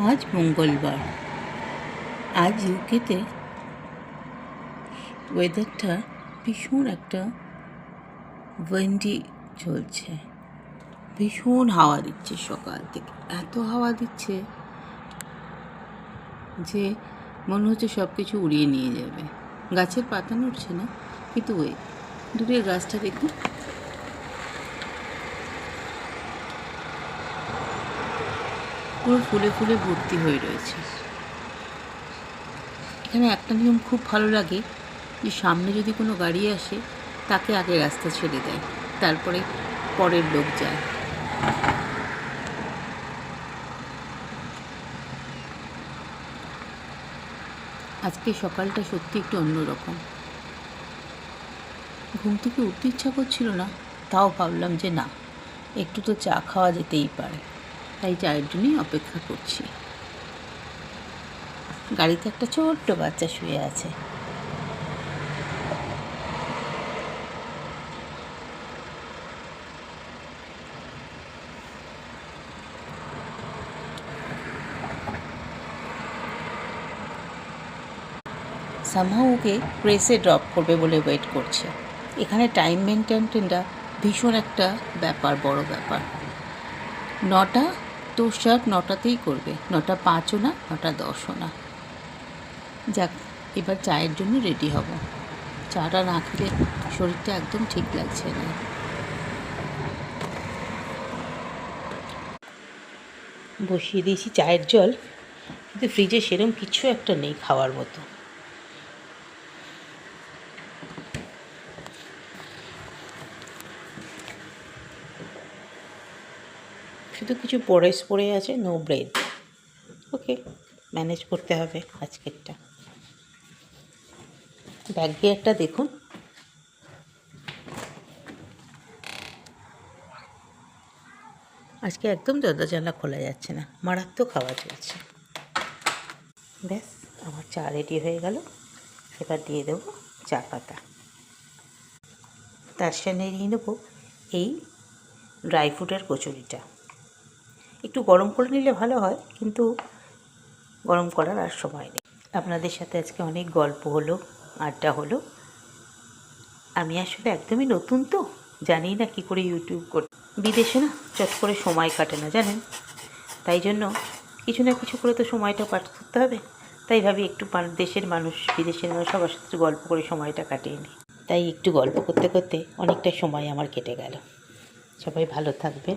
আজ মঙ্গলবার। আজ ইউকেতে ওয়েদারটা ভীষণ একটা উইন্ডি চলছে। ভীষণ হাওয়া দিচ্ছে সকাল থেকে, এত হাওয়া দিচ্ছে যে মনে হচ্ছে সব কিছু উড়িয়ে নিয়ে যাবে। গাছের পাতা নড়ছে না, কিন্তু ওই দূরের গাছটা দেখুন, পুরো ফুলে ফুলে ভর্তি হয়ে রয়েছে। এখানে একটা নিয়ম খুব ভালো লাগে, যে সামনে যদি কোনো গাড়ি আসে তাকে আগে রাস্তা ছেড়ে দেয়, তারপরে পরের লোক যায়। আজকে সকালটা সত্যি একটু অন্যরকম। ঘুম থেকে উঠতে ইচ্ছা করছিল না, তাও ভাবলাম যে না, একটু তো চা খাওয়া যেতেই পারে, তাই চায়ের জন্যই অপেক্ষা করছি। গাড়িতে একটা ছোট্ট বাচ্চা শুয়ে আছে। সামহাও ওকে প্রেসে ড্রপ করবে বলে ওয়েট করছে। এখানে টাইম মেনটেনটা ভীষণ একটা ব্যাপার, বড় ব্যাপার। 9টা তো শার্প 9টাতেই করবে, 9:05ও না, 9:10ও না। যাক, এবার চায়ের জন্য রেডি হব। চাটা না খেলে শরীরটা একদম ঠিক লাগছে না। বসিয়ে দিয়েছি চায়ের জল, কিন্তু ফ্রিজে সেরকম কিছু একটা নেই খাওয়ার মতো। শুধু কিছু পরেস পড়ে আছে, নো ব্রেড। ওকে, ম্যানেজ করতে হবে আজকেরটা। ব্যাক গিয়ারটা দেখুন, আজকে একদম দরজা জানলা খোলা যাচ্ছে না, মারাত্মক হাওয়া চলছে। ব্যাস, আমার চা রেডি হয়ে গেল। এবার দিয়ে দেবো চা পাতা। তার সঙ্গে নিয়ে নেবো এই ড্রাই ফ্রুটের কচুরিটা। একটু গরম করে নিলে ভালো হয়, কিন্তু গরম করার আর সময় নেই। আপনাদের সাথে আজকে অনেক গল্প হলো, আড্ডা হলো। আমি আসলে একদমই নতুন, তো জানি না কী করে ইউটিউব করতে। বিদেশে না চট করে সময় কাটে না, জানেন। তাই জন্য কিছু না কিছু করে তো সময়টা পার করতে হবে। তাই ভাবি একটু দেশের মানুষ, বিদেশের মানুষ, সবার সাথে গল্প করে সময়টা কাটিয়ে নিই। তাই একটু গল্প করতে করতে অনেকটা সময় আমার কেটে গেল। সবাই ভালো থাকবেন।